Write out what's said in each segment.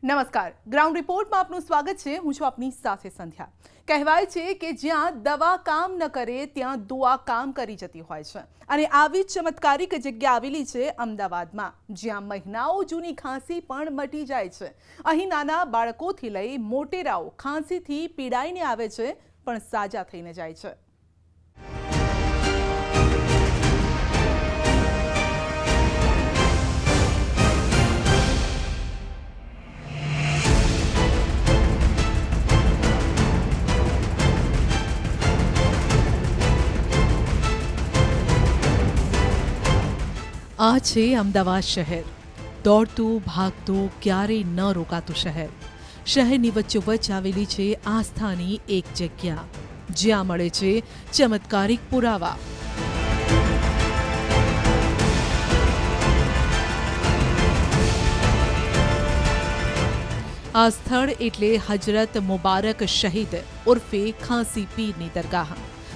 નમસ્કાર, ગ્રાઉન્ડ રિપોર્ટમાં આપનું સ્વાગત છે। હું છું આપની સાથે સંધ્યા। કહેવાય છે કે જ્યાં દવા કામ ન કરે ત્યાં દુઆ કામ કરી જતી હોય છે અને આવી ચમત્કારિક જગ્યા આવેલી છે અમદાવાદમાં, જ્યાં મહિનાઓ જૂની ખાંસી પણ મટી જાય છે। અહીં નાના બાળકોથી લઈ મોટેરાઓ ખાંસીથી પીડાઈને આવે છે પણ સાજા થઈને જાય છે। આ છે અમદાવાદ શહેર, દોડતું ભાગતું ક્યારેય ન રોકાતું શહેર। શહેરની વચ્ચોવચ્ચ આવેલી છે આસ્થાની એક જગ્યા, જ્યાં મળે છે ચમત્કારિક પુરાવા। આ સ્થળ એટલે હજરત મુબારક શહીદ ઉર્ફે ખાંસી પીરની દરગાહ,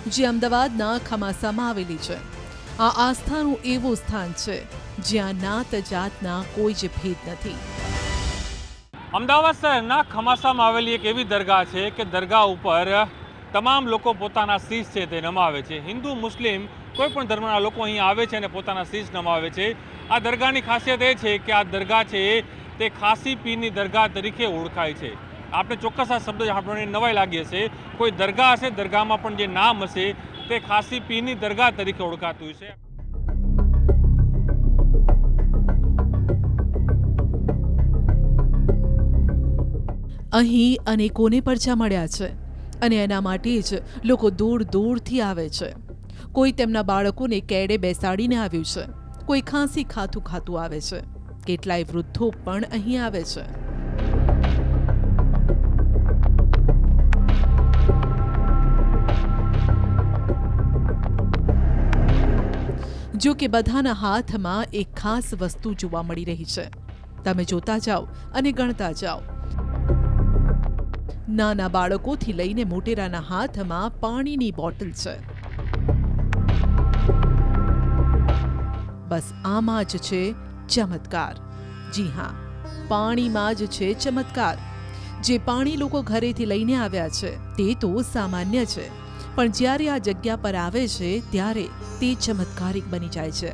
જે અમદાવાદના ખમાસામાં આવેલી છે। આ આસ્થાનું એવું સ્થાન છે જ્યાં નાત જાતના કોઈ જ ભેદ નથી। અમદાવાદ શહેરના ખમાસામાં આવેલી એક એવી દરગાહ છે કે દરગાહ ઉપર તમામ લોકો પોતાના શીશ છે તે નમાવે છે। હિન્દુ મુસ્લિમ કોઈ પણ ધર્મના લોકો અહીં આવે છે અને પોતાના શીશ નમાવે છે। આ દરગાહની ખાસિયત એ છે કે આ દરગાહ છે તે ખાંસી પીરની દરગાહ તરીકે ઓળખાય છે। આપણે ચોક્કસ આ શબ્દ આપણને નવાઈ લાગી હશે, કોઈ દરગાહ હશે, દરગાહમાં પણ જે નામ હશે તે ખાંસી પીરની દરગાહ તરીકે ઓળખાતું છે। અહીં અનેકોને પરચા મળ્યા છે અને એના માટે જ લોકો દૂર દૂરથી આવે છે। કોઈ તેમના બાળકોને કેડે બેસાડીને આવ્યું છે, કોઈ ખાંસી ખાતું ખાતું આવે છે, કેટલાય વૃદ્ધો પણ અહીં આવે છે। જો કે બધાના હાથમાં એક ખાસ વસ્તુ જોવા મળી રહી છે। તમે જોતા જાઓ અને ગણતા જાઓ। નાના બાળકોથી લઈને મોટેરાના હાથમાં પાણીની બોટલ છે। બસ આમાં જ છે ચમત્કાર। જી હા, પાણીમાં જ છે ચમત્કાર। જે પાણી લોકો ઘરેથી લઈને આવ્યા છે તે તો સામાન્ય છે, પણ જ્યારે આ જગ્યા પર આવે છે ત્યારે તે ચમત્કારિક બની જાય છે।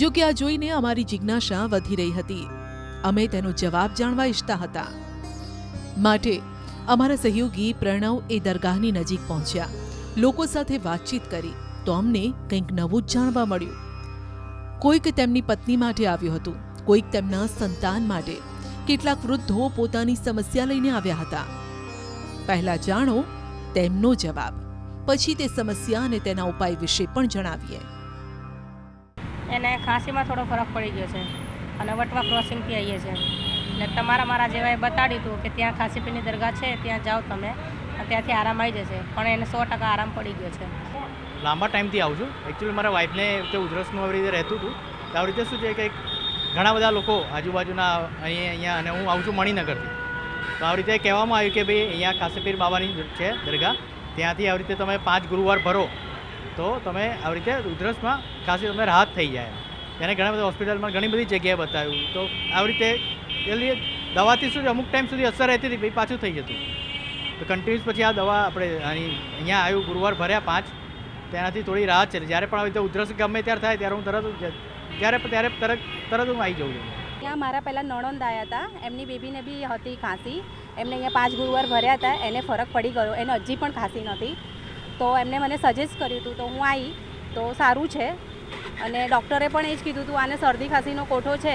જો કે આ જોઈને અમારી જિજ્ઞાસા વધી રહી હતી। અમે તેનો જવાબ જાણવા ઈચ્છતા હતા, માટે અમારા સહયોગી પ્રણવ એ દરગાહની નજીક પહોંચ્યા। લોકો સાથે વાતચીત કરી તો અમને કંઈક નવું જ જાણવા મળ્યું। કોઈક તેમની પત્ની માટે આવ્યું હતું, કોઈક તેમના સંતાન માટે, કેટલાક વૃદ્ધો પોતાની સમસ્યા લઈને આવ્યા હતા। પહેલા જાણો તેમનો જવાબ, પછી તે સમસ્યા અને તેના ઉપાય વિશે પણ જણાવીએ। એને ખાંસીમાં થોડો ફરક પડી ગયો છે અને વટવા ક્રોસિંગથી આવીએ છીએ ને મારા જેવાએ બતાડ્યું હતું કે ત્યાં ખાંસી પીરની દરગાહ છે, ત્યાં જાઓ તમે, ત્યાંથી આરામ આવી જશે, પણ એને 100% આરામ પડી ગયો છે। લાંબા ટાઈમથી આવું છું। એકચ્યુઅલી મારા વાઈફને ઉધરસનું આવી રીતે રહેતું હતું, તો આવી રીતે શું છે કે ઘણા બધા લોકો આજુબાજુના અહીંયા અને હું આવું છું મણિનગરથી, તો આવી રીતે કહેવામાં આવ્યું કે ભાઈ અહીંયા ખાંસી પીર બાબાની છે દરગાહ, ત્યાંથી આવી રીતે તમે 5 ગુરુવાર ભરો તો તમે આવી રીતે ઉધરસમાં ખાંસી તમે રાહત થઈ જાય। એને ઘણા બધા હોસ્પિટલમાં ઘણી બધી જગ્યાએ બતાવ્યું, તો આવી રીતે જલ્દી દવાથી શું છે અમુક ટાઈમ સુધી અસર રહેતી હતી, પછી પાછું થઈ જતું, તો કન્ટિન્યુઅસ પછી આ દવા આપણે અહીંયા આવ્યું, ગુરુવાર ભર્યા 5, તેનાથી થોડી રાહત છે। જ્યારે પણ આવી રીતે ઉધરસ ગમે ત્યારે થાય ત્યારે હું તરત હું આવી જાઉં છું। ત્યાં મારા પહેલાં નણંદ આવ્યા હતા, એમની બેબીને બી હતી ખાંસી, એમને અહીંયા 5 ગુરુવાર ભર્યા હતા, એને ફરક પડી ગયો, એને હજી પણ ખાંસી નથી, તો એમને મને સજેસ્ટ કર્યું હતું, તો હું આવી તો સારું છે। અને ડૉક્ટરે પણ એ જ કીધું હતું આને શરદી ખાંસીનો કોઠો છે,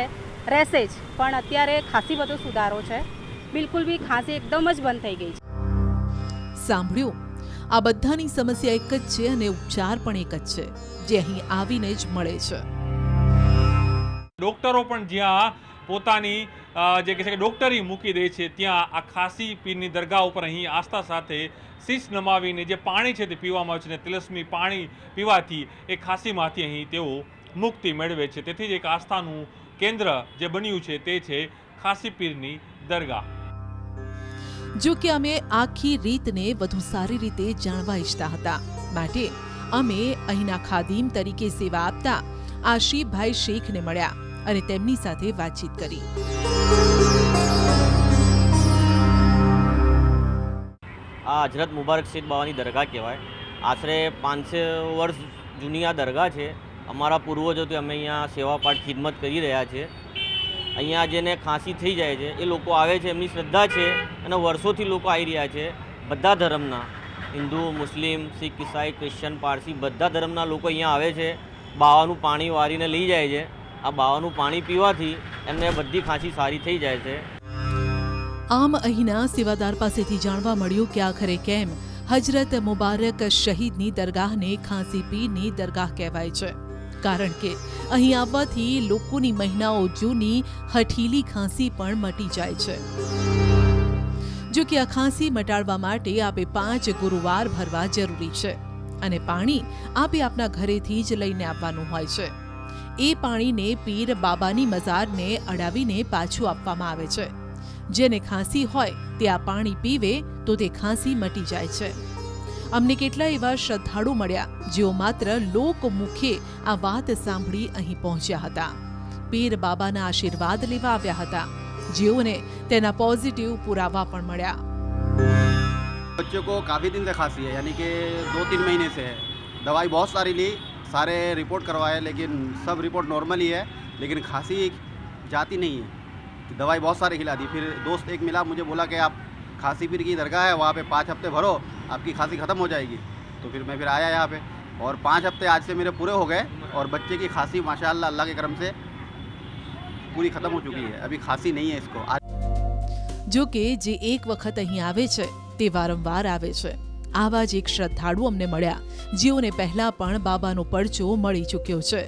રહેશે જ, પણ અત્યારે ખાસી બધો સુધારો છે, બિલકુલ બી ખાંસી એકદમ જ બંધ થઈ ગઈ છે। સાંભળ્યું, આ બધાની સમસ્યા એક જ છે અને ઉપચાર પણ એક જ છે, જે અહીં આવીને જ મળે છે। ડોક્ટરો પણ જ્યાં પોતાની જે કહે છે કે ડોક્ટરી મૂકી દે છે, ત્યાં આ ખાંસી પીરની દરગાહ ઉપર અહીં આસ્થા સાથે શીશ નમાવીને જે પાણી છે તે પીવામાં આવે છે, અને તિલસ્મી પાણી પીવાથી એ ખાંસીમાંથી અહીં તેઓ મુક્તિ મેળવે છે। તેથી જ એક આસ્થાનું કેન્દ્ર જે બન્યું છે તે છે ખાંસી પીરની દરગાહ। જો કે અમે આખી રીતને વધુ સારી રીતે જાણવા ઈચ્છતા હતા, માટે અમે અહીંના ખાદીમ તરીકે સેવા આપતા આશિફભાઈ શેખને મળ્યા અને તેમની સાથે વાતચીત કરી. આ હજરત મુબારક શેખ બાવાની દરગાહ કહેવાય. આશરે 500 વર્ષ જૂની આ દરગાહ છે. અમારા પૂર્વજોથી અમે અહીંયા સેવાપાઠ ખિદમત કરી રહ્યા છે. અહીંયા જેને ખાંસી થઈ જાય છે એ લોકો આવે છે, એમની શ્રદ્ધા છે અને વર્ષોથી લોકો આવી રહ્યા છે. બધા ધર્મના, હિન્દુ, મુસ્લિમ, શીખ, ઈસાઈ, ક્રિશ્ચન, પારસી બધા ધર્મના લોકો અહીંયા આવે છે. બાવાનું પાણી વારીને લઈ જાય છે. આ બાવાનું પાણી પીવાથી એમને બધી ખાંસી સારી થઈ જાય છે. આમ અહીંના સેવાદાર પાસેથી જાણવા મળ્યું કે આખરે કેમ હજરત મુબારક શહીદની દરગાહને ખાંસી પીરની દરગાહ કહેવાય છે. કારણ કે અહીં આવવાથી લોકોની મહિનાઓ જૂની હઠીલી ખાંસી પણ મટી જાય છે. જો કે આ ખાંસી મટાડવા માટે આપે 5 ગુરુવાર ભરવા જરૂરી છે અને પાણી આપે આપના ઘરેથી જ લઈને આવવાનું હોય છે. એ પાણીને પીર બાબાની મઝારને અડાવીને પાછું આપવામાં આવે છે. જેને ખાંસી હોય તે આ પાણી પીવે તો તે ખાંસી મટી જાય છે. અમને કેટલા એવા શ્રદ્ધાળુ મળ્યા જેઓ માત્ર લોકમુખે આ વાત સાંભળી અહીં પહોંચ્યા હતા. પીર બાબાના આશીર્વાદ લેવા આવ્યા હતા, જેઓને તેના પોઝિટિવ પુરાવા પણ મળ્યા. बच्चों को काफ़ी दिन से खांसी है, यानी कि 2-3 महीने से है. दवाई बहुत सारी ली, सारे रिपोर्ट करवाए, लेकिन सब रिपोर्ट नॉर्मल ही है, लेकिन खांसी जाती नहीं है. दवाई बहुत सारी खिला दी. फिर दोस्त एक मिला, मुझे बोला कि आप खांसी पीर की दरगाह है, वहाँ पे 5 हफ्ते भरो, आपकी खांसी ख़त्म हो जाएगी. तो फिर मैं आया यहाँ पे और 5 हफ्ते आज से मेरे पूरे हो गए और बच्चे की खांसी माशाअल्लाह अल्लाह के करम से पूरी ख़त्म हो चुकी है. अभी खांसी नहीं है इसको. જો કે જે એક વખત અહીં આવે છે તે વારંવાર આવે છે. આવા જ એક શ્રદ્ધાળુ અમને મળ્યા જેઓને પહેલા પણ બાબાનો પરચો મળી ચૂક્યો છે.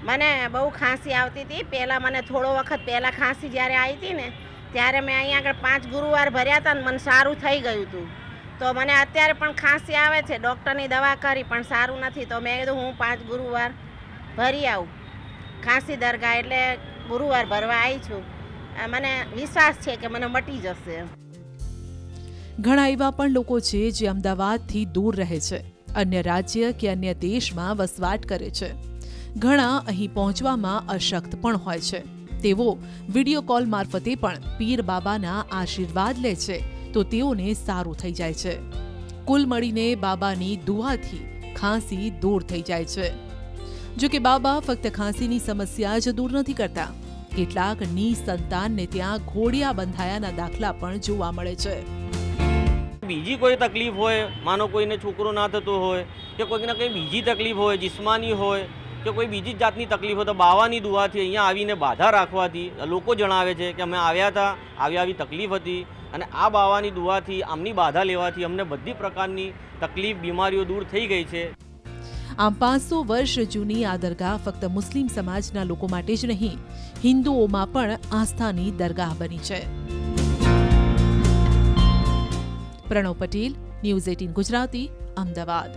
મને બહુ ખાંસી આવતી હતી. પહેલાં મને થોડો વખત પહેલાં ખાંસી જ્યારે આવી હતી ને ત્યારે મેં અહીંયા આગળ 5 ગુરુવાર ભર્યા હતા ને મને સારું થઈ ગયું હતું. તો મને અત્યારે પણ ખાંસી આવે છે. ડૉક્ટરની દવા કરી પણ સારું નથી. તો મેં કીધું હું 5 ગુરુવાર ભરી આવું. ખાંસી દરગાહ એટલે ગુરુવાર ભરવા આવી છું. મને વિશ્વાસ છે કે મને મટી જશે. ઘણા એવા પણ લોકો છે જે અમદાવાદથી દૂર રહે છે, અન્ય રાજ્ય કે અન્ય દેશમાં વસવાટ કરે છે. ઘણા અહીં પહોંચવામાં અશક્ત પણ હોય છે. તેઓ વિડીયો કોલ મારફતે પણ પીર બાબાના આશીર્વાદ લે છે તો તેઓને સારું થઈ જાય છે. કુલ મળીને બાબાની દુઆથી ખાંસી દૂર થઈ જાય છે. જો કે બાબા ફક્ત ખાંસીની સમસ્યા જ દૂર નથી કરતા. કેટલાક નિસંતાનને ત્યાં ઘોડિયા બંધાયાના દાખલા પણ જોવા મળે છે. બીજી કોઈ તકલીફ હોય, માનો કોઈને છોકરો ના થતો હોય કે કોઈકને કંઈ બીજી તકલીફ હોય, જિસ્માની હોય કે કોઈ બીજી જાતની તકલીફ હોય, તો બાવાની દુઆથી અહીંયા આવીને બાધા રાખવાથી લોકો જણાવે છે કે અમે આવ્યા હતા, આવી તકલીફ હતી અને આ બાવાની દુઆથી આમની બાધા લેવાથી અમને બધી પ્રકારની તકલીફ, બીમારીઓ દૂર થઈ ગઈ છે. આમ 500 વર્ષ જૂની આ દરગાહ ફક્ત મુસ્લિમ સમાજના લોકો માટે જ નહીં, હિન્દુઓમાં પણ આસ્થાની દરગાહ બની છે. પ્રણવ પટેલ, ન્યૂઝ 18 ગુજરાતી, અમદાવાદ.